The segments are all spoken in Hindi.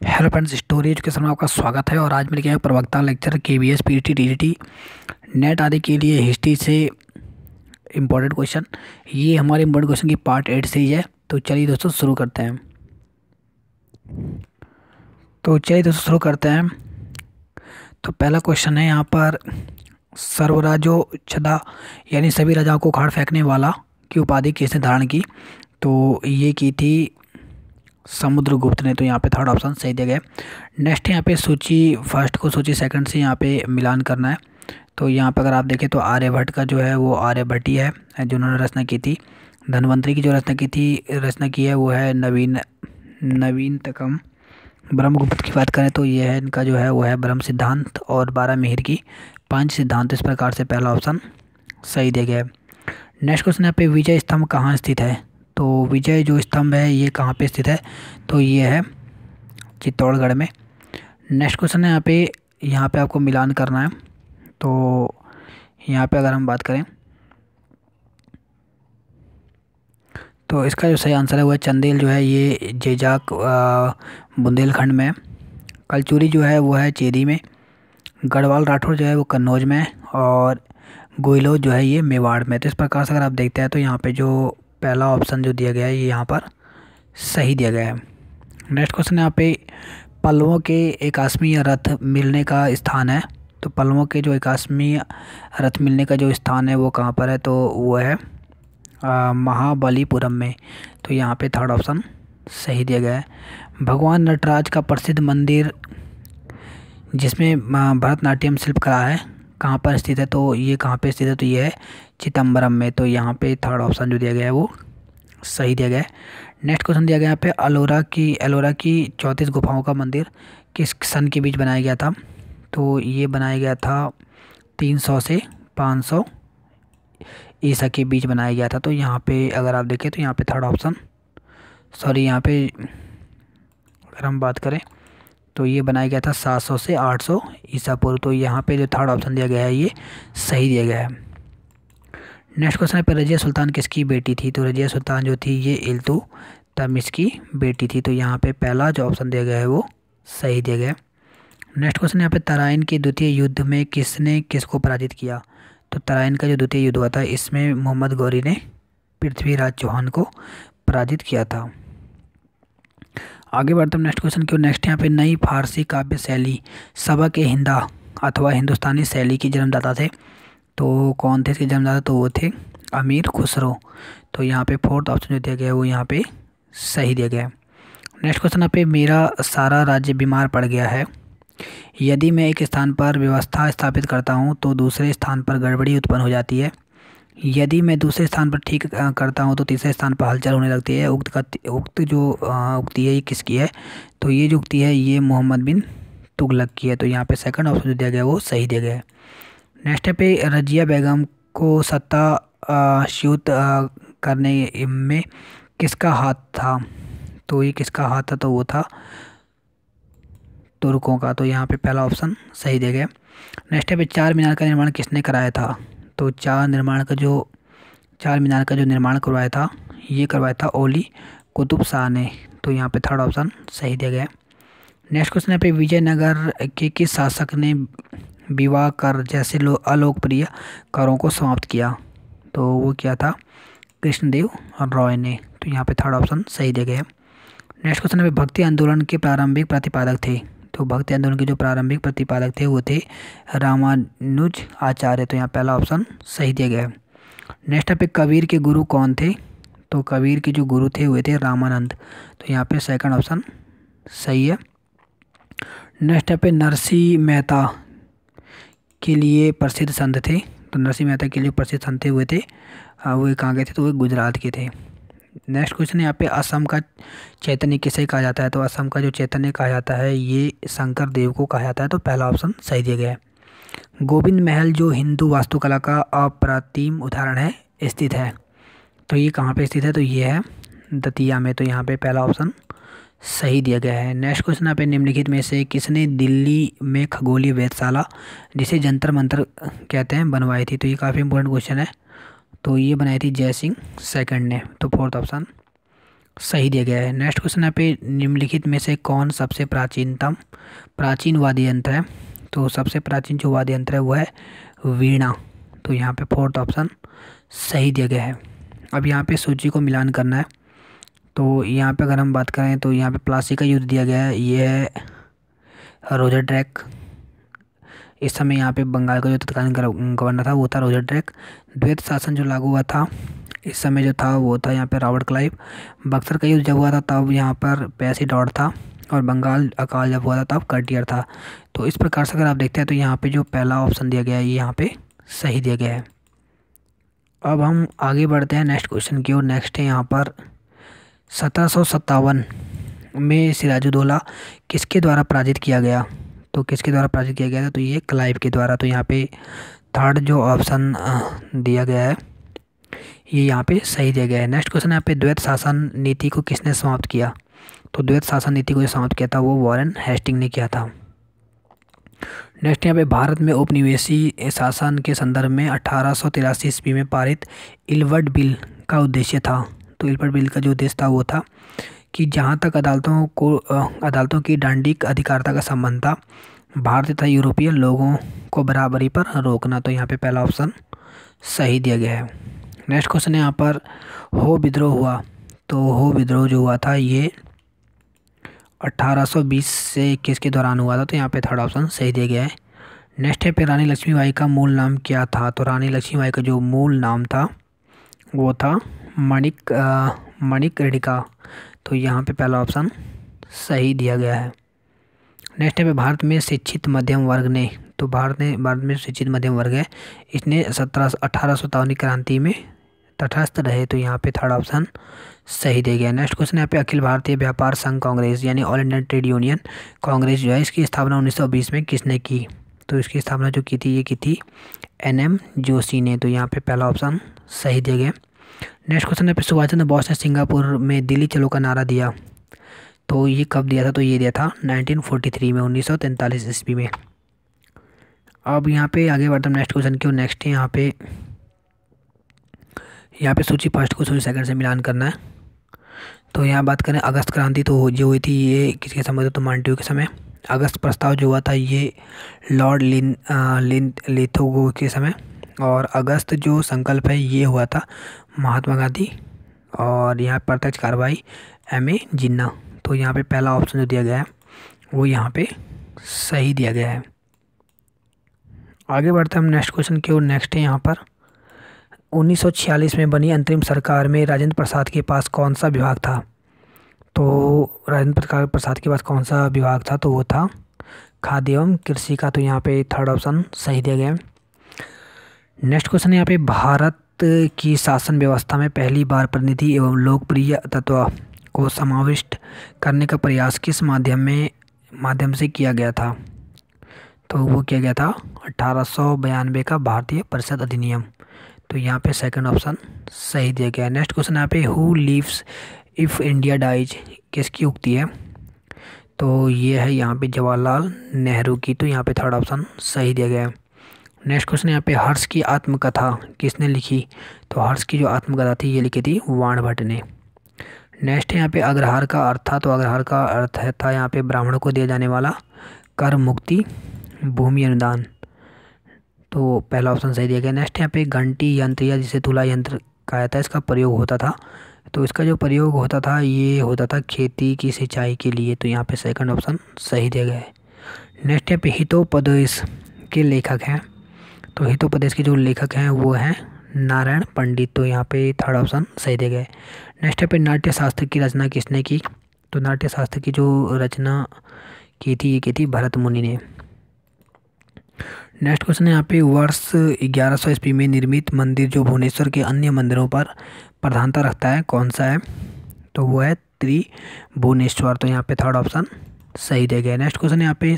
हेलो फ्रेंड्स, स्टोरी एजुकेशन में आपका स्वागत है। और आज मैं लेके आया प्रवक्ता lecture KVS PT TGT net आदि के लिए हिस्ट्री से इम्पोर्टेंट क्वेश्चन। ये हमारे इम्पोर्टेंट क्वेश्चन की पार्ट 8 सीरीज है। तो चलिए दोस्तों शुरू करते हैं। तो पहला क्वेश्चन है यहाँ पर, सर्वराजोच्छदा यानी सभी राजाओं को उखाड़ फेंकने वाला की उपाधि किसने धारण की? तो ये की थी समुद्रगुप्त ने। तो यहाँ पे थर्ड ऑप्शन सही दिया गया है। नेक्स्ट यहाँ पे सूची फर्स्ट को सूची सेकंड से यहाँ पे मिलान करना है। तो यहाँ पे अगर आप देखें तो आर्यभट्ट का जो है वो आर्यभट्ट ही है जो उन्होंने रचना की थी। धन्वंतरी की जो रचना की है वो है नवीनतम। ब्रह्मगुप्त की बात करें तो ये है इनका जो है वो है ब्रह्म सिद्धांत। और 12 मिहिर की पंच सिद्धांत। इस प्रकार से पहला ऑप्शन सही दिया गया है। नेक्स्ट क्वेश्चन यहाँ पे, विजय स्तंभ कहाँ स्थित है? तो विजय जो स्तंभ है ये कहाँ पे स्थित है? तो ये है चित्तौड़गढ़ में। नेक्स्ट क्वेश्चन है यहाँ पे आपको मिलान करना है। तो यहाँ पे अगर हम बात करें तो इसका जो सही आंसर है वो है चंदेल जो है ये जेजाक बुंदेलखंड में। कलचुरी जो है वो है चेरी में। गढ़वाल राठौर जो है वो कन्नौज में। और गोइलो जो है ये मेवाड़ में। तो इस प्रकार से अगर आप देखते हैं तो यहाँ पे जो पहला ऑप्शन जो दिया गया है ये यहाँ पर सही दिया गया है। नेक्स्ट क्वेश्चन यहाँ पे, पल्लवों के एकाश्मीय रथ मिलने का स्थान है। तो पल्लवों के जो एकाश्मीय रथ मिलने का जो स्थान है वो कहाँ पर है? तो वो है महाबलीपुरम में। तो यहाँ पे थर्ड ऑप्शन सही दिया गया है। भगवान नटराज का प्रसिद्ध मंदिर जिसमें भरतनाट्यम शिल्पकला है कहाँ पर स्थित है? तो ये कहाँ पे स्थित है? तो ये है चिदम्बरम में। तो यहाँ पे थर्ड ऑप्शन जो दिया गया है वो सही दिया गया है। नेक्स्ट क्वेश्चन दिया गया यहाँ पे, एलोरा की 34 गुफाओं का मंदिर किस सन के बीच बनाया गया था? तो ये बनाया गया था 300 से 500 ईसा के बीच बनाया गया था। तो यहाँ पे अगर आप देखें तो यहाँ पे थर्ड ऑप्शन यहाँ पे अगर हम बात करें तो ये बनाया गया था 700 से 800 ईसा पूर्व। तो यहाँ पे जो थर्ड ऑप्शन दिया गया है ये सही दिया गया है। नेक्स्ट क्वेश्चन है, पर रजिया सुल्तान किसकी बेटी थी? तो रजिया सुल्तान जो थी ये इल्तुतमिश की बेटी थी। तो यहाँ पे पहला जो ऑप्शन दिया गया है वो सही दिया गया है। नेक्स्ट क्वेश्चन यहाँ पे, तराइन के द्वितीय युद्ध में किसने किसको पराजित किया? तो तराइन का जो द्वितीय युद्ध हुआ था इसमें मोहम्मद गौरी ने पृथ्वीराज चौहान को पराजित किया था। आगे बढ़ते हैं नेक्स्ट क्वेश्चन की। नेक्स्ट यहाँ पे, नई फारसी काव्य शैली सबक ए हिंदा अथवा हिंदुस्तानी शैली की जन्मदाता थे। तो कौन थे इसके जन्मदाता? तो वो थे अमीर खुसरो। तो यहाँ पे फोर्थ ऑप्शन जो दिया गया है वो यहाँ पे सही दिया गया है। नेक्स्ट क्वेश्चन यहाँ पे, मेरा सारा राज्य बीमार पड़ गया है। यदि मैं एक स्थान पर व्यवस्था स्थापित करता हूँ तो दूसरे स्थान पर गड़बड़ी उत्पन्न हो जाती है। यदि मैं दूसरे स्थान पर ठीक करता हूँ तो तीसरे स्थान पर हलचल होने लगती है। उक्ति है ये किसकी है? तो ये जो उक्ति है ये मोहम्मद बिन तुगलक की है। तो यहाँ पे सेकंड ऑप्शन जो दिया गया है वो सही दिया गया है। नेक्स्ट पे, रजिया बेगम को सत्ताच्युत करने में किसका हाथ था? तो ये किसका हाथ था? तो वो था तुर्कों का। तो यहाँ पे पहला ऑप्शन सही दिया गया। नेक्स्ट पे, चार मीनार का निर्माण किसने कराया था? तो चार मीनार का जो निर्माण करवाया था ये करवाया था ओली कुतुब शाह ने। तो यहाँ पे थर्ड ऑप्शन सही दिया गया है। नेक्स्ट क्वेश्चन यहाँ पे, विजयनगर के किस शासक ने विवाह कर जैसे अलोकप्रिय करों को समाप्त किया? तो वो क्या था? कृष्णदेव रॉय ने। तो यहाँ पे थर्ड ऑप्शन सही दिया गया है। नेक्स्ट क्वेश्चन में, भक्ति आंदोलन के प्रारंभिक प्रतिपादक थे। तो भक्ति आंदोलन के जो प्रारंभिक प्रतिपादक थे वो थे रामानुज आचार्य। तो यहाँ पहला ऑप्शन सही दिया गया है। नेक्स्ट पे, कबीर के गुरु कौन थे? तो कबीर के जो गुरु थे वो थे रामानंद। तो यहाँ पे सेकंड ऑप्शन सही है। नेक्स्ट पे, नरसिंह मेहता के लिए प्रसिद्ध संत थे। तो नरसिंह मेहता के लिए प्रसिद्ध संत हुए थे वो कहाँ के थे? तो वो गुजरात के थे। नेक्स्ट क्वेश्चन यहाँ पे, असम का चैतन्य किसे कहा जाता है? तो असम का जो चैतन्य कहा जाता है ये शंकर देव को कहा जाता है। तो पहला ऑप्शन सही दिया गया है। गोविंद महल जो हिंदू वास्तुकला का अप्रतिम उदाहरण है स्थित है। तो ये कहाँ पे स्थित है? तो ये है दतिया में। तो यहाँ पे पहला ऑप्शन सही दिया गया है। नेक्स्ट क्वेश्चन यहाँ पे, निम्नलिखित में से किसने दिल्ली में खगोलीय वेधशाला जिसे जंतर मंतर कहते हैं बनवाई थी? तो ये काफ़ी इंपॉर्टेंट क्वेश्चन है। तो ये बनाई थी जय सिंह सेकंड ने। तो फोर्थ ऑप्शन सही दिया गया है। नेक्स्ट क्वेश्चन यहाँ पे निम्नलिखित में से कौन सबसे प्राचीन वाद्य यंत्र है? तो सबसे प्राचीन जो वाद्य यंत्र है वो है वीणा। तो यहाँ पे फोर्थ ऑप्शन सही दिया गया है। अब यहाँ पे सूची को मिलान करना है। तो यहाँ पे अगर हम बात करें तो यहाँ पे प्लासी का युद्ध दिया गया है, ये है रोजर ड्रैक। इस समय यहाँ पे बंगाल का जो तत्कालीन गवर्नर था वो था रोजर ड्रैक। द्वैत शासन जो लागू हुआ था इस समय जो था वो था यहाँ पे रॉबर्ट क्लाइव। बक्सर का युद्ध जब हुआ था तब यहाँ पर पैसीडॉर था, और बंगाल अकाल जब हुआ था तब कर्टियर था। तो इस प्रकार से अगर आप देखते हैं तो यहाँ पे जो पहला ऑप्शन दिया गया है ये यहाँ पे सही दिया गया है। अब हम आगे बढ़ते हैं नेक्स्ट क्वेश्चन की ओर। नेक्स्ट है यहाँ पर 1757 में सिराजुद्दौला किसके द्वारा पराजित किया गया? तो किसके द्वारा पराजित किया गया था? तो ये क्लाइव के द्वारा। तो यहाँ पे थर्ड जो ऑप्शन दिया गया है ये यहाँ पे सही दिया गया है। नेक्स्ट क्वेश्चन यहाँ पे द्वैत शासन नीति को किसने समाप्त किया? तो द्वैत शासन नीति को जो समाप्त किया था वो वॉरेन हेस्टिंग ने किया था। नेक्स्ट यहाँ पे भारत में उपनिवेशी शासन के संदर्भ में 1883 ईस्वी में पारित इल्वर्ट बिल का उद्देश्य था। तो इल्वर्ट बिल का जो उद्देश्य था वो था कि जहाँ तक अदालतों की दंडिक अधिकारिता का संबंध था, भारतीय तथा यूरोपीय लोगों को बराबरी पर रोकना। तो यहाँ पे पहला ऑप्शन सही दिया गया है। नेक्स्ट क्वेश्चन है यहाँ पर हो विद्रोह हुआ। तो हो विद्रोह जो हुआ था ये 1820 से 21 के दौरान हुआ था। तो यहाँ पे थर्ड ऑप्शन सही दिया गया है। नेक्स्ट है पे रानी लक्ष्मीबाई का मूल नाम क्या था? तो रानी लक्ष्मीबाई का जो मूल नाम था वो था मणिकर्णिका। तो यहाँ पे पहला ऑप्शन सही दिया गया है। नेक्स्ट है पे भारत में शिक्षित मध्यम वर्ग ने, तो भारत में शिक्षित मध्यम वर्ग है, इसने 1857 की क्रांति में तटस्थ रहे। तो यहाँ पे थर्ड ऑप्शन सही दिया गया। नेक्स्ट क्वेश्चन यहाँ पे अखिल भारतीय व्यापार संघ कांग्रेस यानी all Indian trade union Congress जो है इसकी स्थापना 1920 में किसने की? तो इसकी स्थापना जो की थी ये की थी NM जोशी ने। तो यहाँ पे पहला ऑप्शन सही दिया गया। नेक्स्ट क्वेश्चन यहाँ पे सुभाष चंद्र बोस ने सिंगापुर में दिल्ली चलो का नारा दिया। तो ये कब दिया था? तो ये दिया था 1943 में, 1943 ईस्वी में। अब यहाँ पे आगे बढ़ते हैं नेक्स्ट क्वेश्चन की और। नेक्स्ट है यहाँ पे सूची फर्स्ट को सूची सेकंड से मिलान करना है। तो यहाँ बात करें अगस्त क्रांति तो जो हुई थी ये किसके समय? तो मांटेग्यू के समय। अगस्त प्रस्ताव जो हुआ था ये लॉर्ड लिथोगो के समय। और अगस्त जो संकल्प है ये हुआ था महात्मा गांधी। और यहाँ प्रत्यक्ष कार्रवाई MA जिन्ना। तो यहाँ पे पहला ऑप्शन जो दिया गया है वो यहाँ पे सही दिया गया है। आगे बढ़ते हैं हम नेक्स्ट क्वेश्चन की ओर। नेक्स्ट है यहाँ पर 1946 में बनी अंतरिम सरकार में राजेंद्र प्रसाद के पास कौन सा विभाग था? तो राजेंद्र प्रसाद के पास कौन सा विभाग था? तो वो था खाद्य एवं कृषि का। तो यहाँ पे थर्ड ऑप्शन सही दिया गया है। नेक्स्ट क्वेश्चन यहाँ पे भारत की शासन व्यवस्था में पहली बार प्रतिनिधि एवं लोकप्रिय तत्व को समाविष्ट करने का प्रयास किस माध्यम से किया गया था? तो वो किया गया था 1892 का भारतीय परिषद अधिनियम। तो यहाँ पे सेकंड ऑप्शन सही दिया गया है। नेक्स्ट क्वेश्चन यहाँ पे who lives if India dies किसकी उक्ति है? तो ये है यहाँ पे जवाहरलाल नेहरू की। तो यहाँ पे थर्ड ऑप्शन सही दिया गया है। नेक्स्ट क्वेश्चन यहाँ पे हर्ष की आत्मकथा किसने लिखी? तो हर्ष की जो आत्मकथा थी ये लिखी थी वाण भट्ट ने। नेक्स्ट है यहाँ पे अग्रहार का अर्थ था। तो अग्रहार का अर्थ था यहाँ पे ब्राह्मणों को दिया जाने वाला कर मुक्ति भूमि अनुदान। तो पहला ऑप्शन सही दिया गया। नेक्स्ट यहाँ पे घंटी यंत्र या जिसे तुला यंत्र कहा जाता है इसका प्रयोग होता था। तो इसका जो प्रयोग होता था ये होता था खेती की सिंचाई के लिए। तो यहाँ पे सेकंड ऑप्शन सही दिया गया है। नेक्स्ट यहाँ पे हितोपदेश के लेखक हैं। तो हितोपदेश के जो लेखक हैं वो हैं नारायण पंडित। तो यहाँ पे थर्ड ऑप्शन सही दिया गया है। नेक्स्ट यहाँ पे नाट्य शास्त्र की रचना किसने की? तो नाट्य शास्त्र की जो रचना की थी ये की थी भरत मुनि ने। नेक्स्ट क्वेश्चन है यहाँ पे वर्ष 1100 ईस्वी में निर्मित मंदिर जो भुवनेश्वर के अन्य मंदिरों पर प्रधानता रखता है कौन सा है? तो वो है त्रिभुवनेश्वर। तो यहाँ पे थर्ड ऑप्शन सही दिया गया है। नेक्स्ट क्वेश्चन यहाँ पे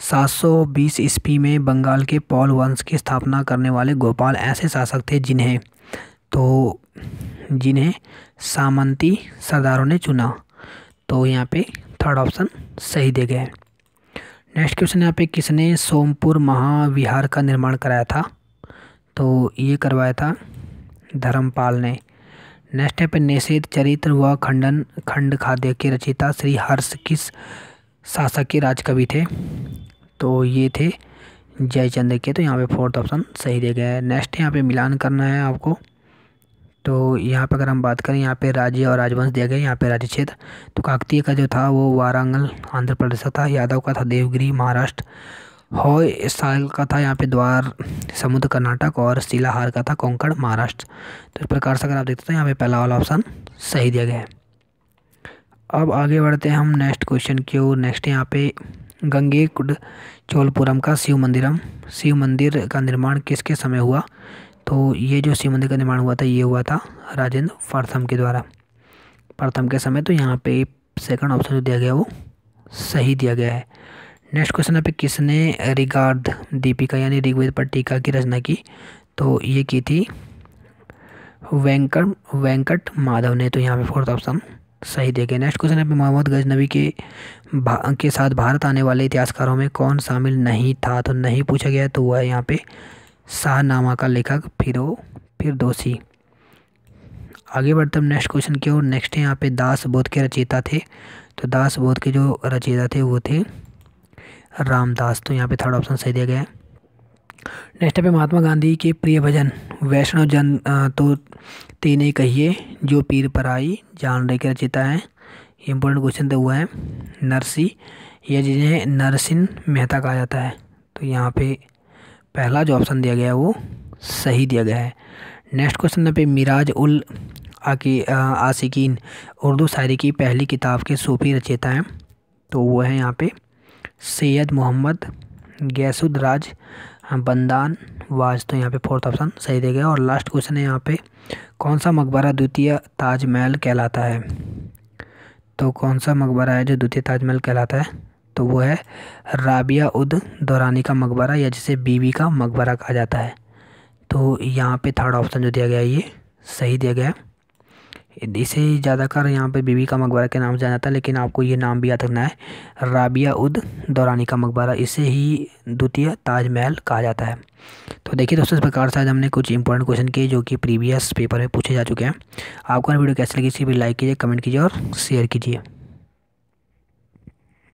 720 ईस्वी में बंगाल के पौल वंश की स्थापना करने वाले गोपाल ऐसे शासक थे जिन्हें सामंती सरदारों ने चुना। तो यहाँ पे थर्ड ऑप्शन सही दिया गया है। नेक्स्ट क्वेश्चन यहाँ पे किसने सोमपुर महाविहार का निर्माण कराया था? तो ये करवाया था धर्मपाल ने। नेक्स्ट है पे निषेध चरित्र व खंड खाद्य के रचयिता श्री हर्ष किस शासक के राजकवि थे? तो ये थे जयचंद्र के। तो यहाँ पे फोर्थ ऑप्शन सही दिया गया है। नेक्स्ट यहाँ पे मिलान करना है आपको। तो यहाँ पे अगर हम बात करें, यहाँ पे राज्य और राजवंश दिया गया, यहाँ पे राज्य क्षेत्र। तो काकतीय का जो था वो वारंगल आंध्र प्रदेश का था, यादव का था देवगिरी महाराष्ट्र, होयसाल का था यहाँ पे द्वार समुद्र कर्नाटक, और शिलाहार का था कोंकण महाराष्ट्र। तो इस प्रकार से अगर आप देखते हैं यहाँ पे पहला वाला ऑप्शन सही दिया गया है। अब आगे बढ़ते हैं हम नेक्स्ट क्वेश्चन की ओर। नेक्स्ट यहाँ पे गंगेकुंड चोलपुरम का शिव मंदिर का निर्माण किसके समय हुआ? तो ये जो शिव मंदिर का निर्माण हुआ था ये हुआ था राजेंद्र प्रथम के द्वारा, प्रथम के समय। तो यहाँ पे सेकंड ऑप्शन जो दिया गया वो सही दिया गया है। नेक्स्ट क्वेश्चन है पे किसने ऋग्वेद दीपिका यानी ऋग्वेद पर टीका की रचना की? तो ये की थी वेंकट माधव ने। तो यहाँ पे फोर्थ ऑप्शन सही दिया गया। नेक्स्ट क्वेश्चन है पे मोहम्मद गजनवी के साथ भारत आने वाले इतिहासकारों में कौन शामिल नहीं था? तो नहीं पूछा गया, तो वह है यहाँ पे शाहनामा का लेखक फिरदौसी। आगे बढ़ते हम नेक्स्ट क्वेश्चन की ओर। नेक्स्ट है यहाँ पे दास बोध के रचयिता थे। तो दास बोध के जो रचयिता थे वो थे रामदास। तो यहाँ पे थर्ड ऑप्शन सही दिया गया है। नेक्स्ट पे महात्मा गांधी के प्रिय भजन वैष्णव जन तो तीन कहिए जो पीर पराई जान रे के रचयिता है। इंपॉर्टेंट क्वेश्चन तो हुआ है नरसी, यह जिन्हें नरसिंह मेहता कहा जाता है। तो यहाँ पे पहला जो ऑप्शन दिया गया है वो सही दिया गया है। नेक्स्ट क्वेश्चन पे मिराज उल आशिकीन उर्दू शायरी की पहली किताब के सूफी रचयिता हैं। तो वो है यहाँ पे सैयद मोहम्मद गैसुद्राज बंदान वाज। तो यहाँ पे फोर्थ ऑप्शन सही दिया गया। और लास्ट क्वेश्चन है यहाँ पे कौन सा मकबरा द्वितीय ताजमहल कहलाता है? तो कौन सा मकबरा है जो द्वितीय ताजमहल कहलाता है? तो वो है राबिया उद दौरानी का मकबरा, या जिसे बीबी का मकबरा कहा जाता है। तो यहाँ पे थर्ड ऑप्शन जो दिया गया है ये सही दिया गया है। इसे ज़्यादातर यहाँ पे बीबी का मकबरा के नाम से जाना जाता है, लेकिन आपको ये नाम भी याद रखना है राबिया उद दौरानी का मकबरा, इसे ही द्वितीय ताजमहल कहा जाता है। तो देखिए दोस्तों, इस प्रकार से आज हमने कुछ इंपॉर्टेंट क्वेश्चन किए जो कि प्रीवियस पेपर में पूछे जा चुके हैं। आपको वीडियो कैसे लगी इसी पर लाइक कीजिए, कमेंट कीजिए और शेयर कीजिए।